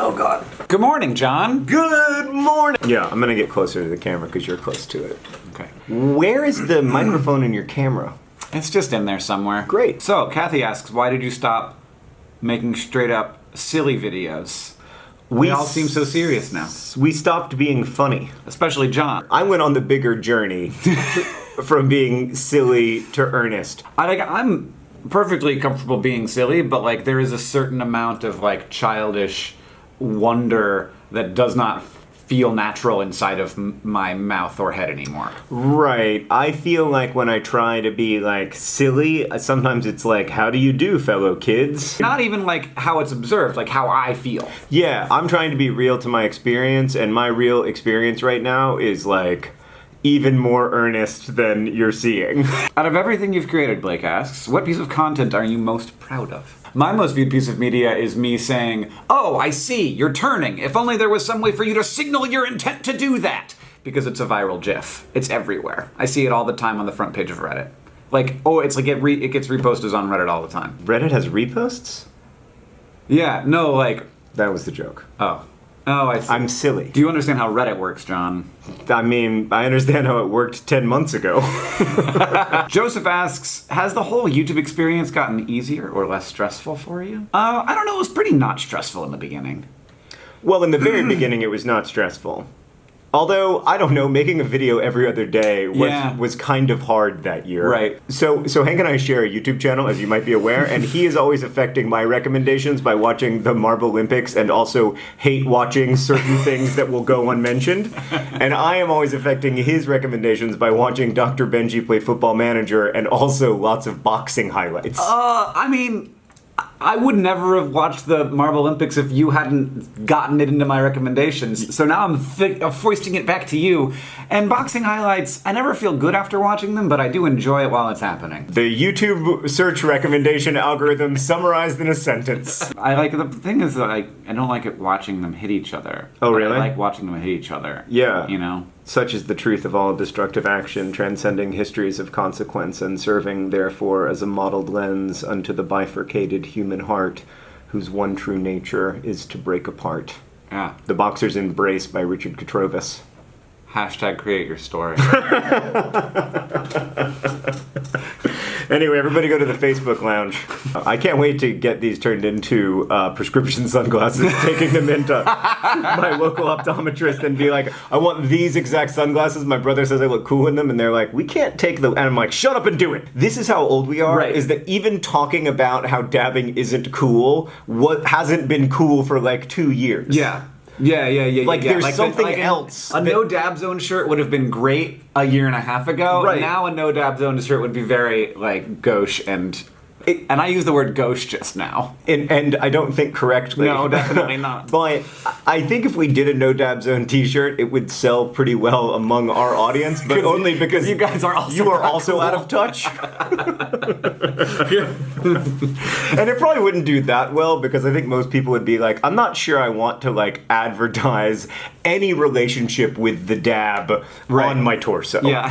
Oh God. Good morning, John. Good morning! Yeah, I'm gonna get closer to the camera because you're close to it. Okay. Where is the microphone in your camera? It's just in there somewhere. Great. So, Kathy asks, why did you stop making straight up silly videos? We all seem so serious now. We stopped being funny. Especially John. I went on the bigger journey from being silly to earnest. I'm perfectly comfortable being silly, but like there is a certain amount of like childish wonder that does not feel natural inside of my mouth or head anymore. Right. I feel like when I try to be like silly, sometimes it's like, how do you do, fellow kids? Not even like how it's observed, like how I feel. Yeah, I'm trying to be real to my experience, and my real experience right now is like even more earnest than you're seeing. Out of everything you've created, Blake asks, what piece of content are you most proud of? My most viewed piece of media is me saying, oh, I see, you're turning. If only there was some way for you to signal your intent to do that. Because it's a viral GIF. It's everywhere. I see it all the time on the front page of Reddit. Like, oh, it's like it gets reposted on Reddit all the time. Reddit has reposts? Yeah, no, like... That was the joke. Oh, I see. I'm silly. Do you understand how Reddit works, John? I mean, I understand how it worked 10 months ago. Joseph asks, has the whole YouTube experience gotten easier or less stressful for you? I don't know, it was pretty not stressful in the beginning. Well, in the very beginning, it was not stressful. Although, I don't know, making a video every other day was kind of hard that year. Right. So Hank and I share a YouTube channel, as you might be aware, and he is always affecting my recommendations by watching the Marble Olympics and also hate watching certain things that will go unmentioned. And I am always affecting his recommendations by watching Dr. Benji play Football Manager and also lots of boxing highlights. I mean... I would never have watched the Marble Olympics if you hadn't gotten it into my recommendations. So now I'm foisting it back to you. And boxing highlights, I never feel good after watching them, but I do enjoy it while it's happening. The YouTube search recommendation algorithm summarized in a sentence. The thing is that I don't like it watching them hit each other. Oh, really? I like watching them hit each other. Yeah. You know? Such is the truth of all destructive action, transcending histories of consequence, and serving, therefore, as a mottled lens unto the bifurcated human heart, whose one true nature is to break apart. Yeah. The Boxer's Embrace by Richard Kotrovis. # create your story. Anyway, everybody go to the Facebook lounge. I can't wait to get these turned into prescription sunglasses, taking them into my local optometrist and be like, I want these exact sunglasses. My brother says I look cool in them, and they're like, we can't take them. And I'm like, shut up and do it. This is how old we are, right. Is that even talking about how dabbing isn't cool, what hasn't been cool for like 2 years. Yeah. Like, there's something else. A no dab zone shirt would have been great a year and a half ago. Right. Now a no dab zone shirt would be very, like, gauche and I use the word gauche just now. And I don't think correctly. No, definitely not. But I think if we did a No Dab Zone t-shirt, it would sell pretty well among our audience, but only because you guys are also out of touch. And it probably wouldn't do that well, because I think most people would be like, I'm not sure I want to like advertise any relationship with the dab on my torso. Yeah.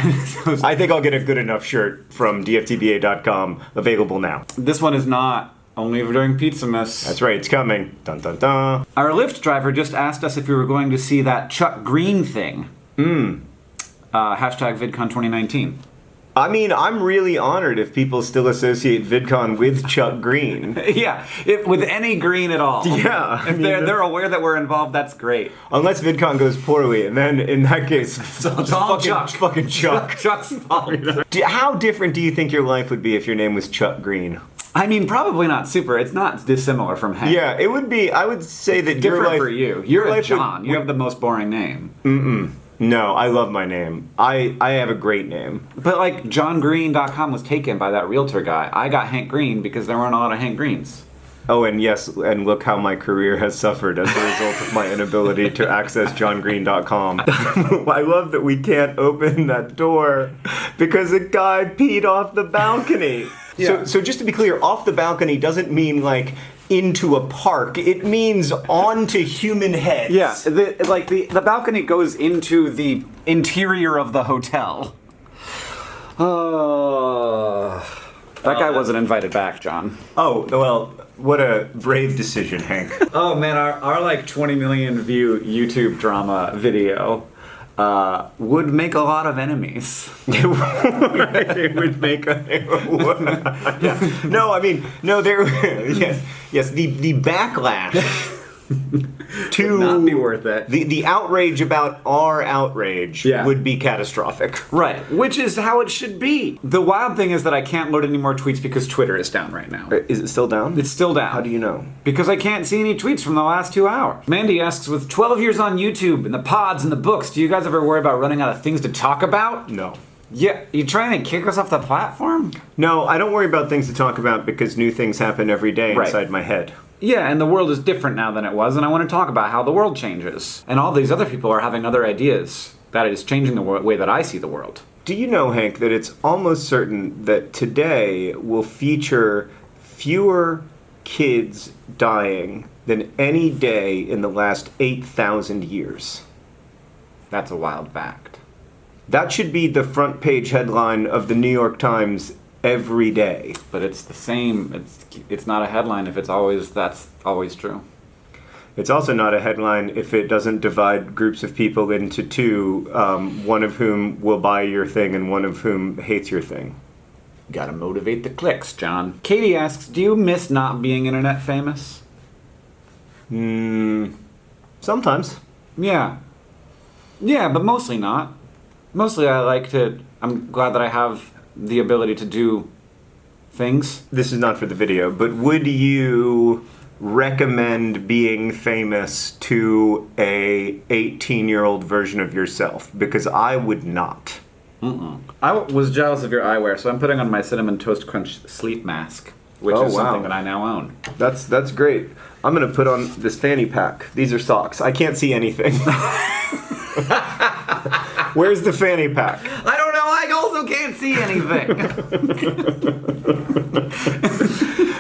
I think I'll get a good enough shirt from dftba.com, available now. This one is not. Only during Pizzamas. That's right, it's coming. Dun dun dun. Our Lyft driver just asked us if we were going to see that Chuck Green thing. # VidCon 2019. I mean, I'm really honored if people still associate VidCon with Chuck Green. Yeah, with any green at all. Yeah. If they're aware that we're involved, that's great. Unless VidCon goes poorly, and then in that case, it's all Chuck. Fucking Chuck. Chuck's fault. How different do you think your life would be if your name was Chuck Green? I mean, probably not super. It's not dissimilar from Hank. Yeah, it would be. I would say that different your life, for you. You're a John. You have the most boring name. No, I love my name. I have a great name. But like JohnGreen.com was taken by that realtor guy. I got Hank Green because there weren't a lot of Hank Greens. Oh, and yes, and look how my career has suffered as a result of my inability to access johngreen.com. I love that we can't open that door because a guy peed off the balcony. Yeah. So just to be clear, off the balcony doesn't mean like into a park. It means onto human heads. Yeah, the balcony goes into the interior of the hotel. That guy wasn't invited back, John. Oh, well, what a brave decision, Hank. Oh man, our like 20 million view YouTube drama video would make a lot of enemies. It would make a... Yeah. No, I mean, no, there... Yes, the backlash... to Would not be worth it. The outrage about our outrage would be catastrophic. Right, which is how it should be. The wild thing is that I can't load any more tweets because Twitter is down right now. Is it still down? It's still down. How do you know? Because I can't see any tweets from the last 2 hours. Mandy asks, with 12 years on YouTube and the pods and the books, do you guys ever worry about running out of things to talk about? No. Yeah, you trying to kick us off the platform? No, I don't worry about things to talk about because new things happen every day inside my head. Yeah, and the world is different now than it was, and I want to talk about how the world changes. And all these other people are having other ideas that is changing the way that I see the world. Do you know, Hank, that it's almost certain that today will feature fewer kids dying than any day in the last 8,000 years? That's a wild fact. That should be the front page headline of the New York Times every day. But it's the same. It's not a headline if that's always true. It's also not a headline if it doesn't divide groups of people into two, one of whom will buy your thing and one of whom hates your thing. Gotta motivate the clicks, John. Katie asks, do you miss not being internet famous? Sometimes. Yeah. Yeah, but mostly not. Mostly I'm glad that I have the ability to do things. This is not for the video, but would you recommend being famous to a 18-year-old version of yourself? Because I would not. I was jealous of your eyewear, so I'm putting on my Cinnamon Toast Crunch sleep mask, which is something that I now own. That's great. I'm gonna put on this fanny pack. These are socks. I can't see anything. Where's the fanny pack? I don't know. I also can't see anything.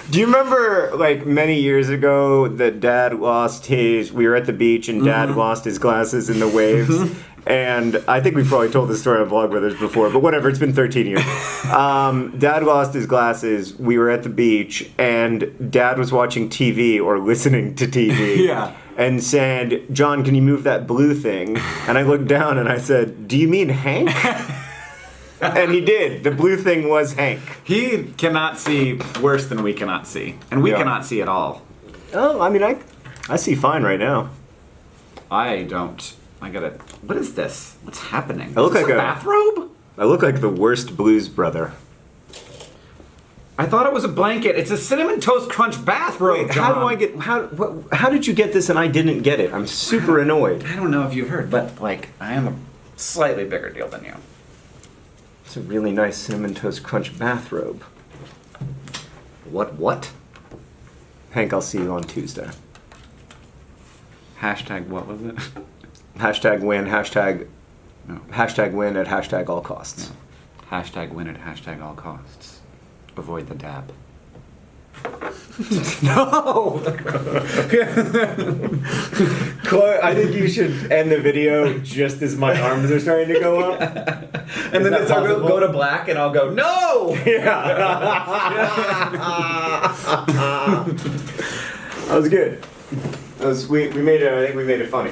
Do you remember, like, many years ago that Dad lost his... We were at the beach and Dad lost his glasses in the waves. And I think we've probably told this story on Vlog Brothers before, but whatever, it's been 13 years. Dad lost his glasses. We were at the beach, and Dad was watching TV or listening to TV. Yeah. And said, John, can you move that blue thing? And I looked down and I said, do you mean Hank? And he did. The blue thing was Hank. He cannot see worse than we cannot see. And we cannot see at all. Oh, I mean, I see fine right now. I don't. I gotta... What is this? What's happening? I look is like this a bathrobe? I look like the worst blues brother. I thought it was a blanket. It's a Cinnamon Toast Crunch bathrobe, Wait, John. how do I get... How did you get this and I didn't get it? I'm super annoyed. I don't know if you've heard, but, like, I am a slightly bigger deal than you. It's a really nice Cinnamon Toast Crunch bathrobe. What? Hank, I'll see you on Tuesday. Hashtag what was it? Hashtag win, hashtag... No. Hashtag win at hashtag all costs. No. Hashtag win at hashtag all costs. Avoid the dab. No! I think you should end the video just as my arms are starting to go up. And then it's go to black and I'll go, no! Yeah. That was good. We made it. I think we made it funny.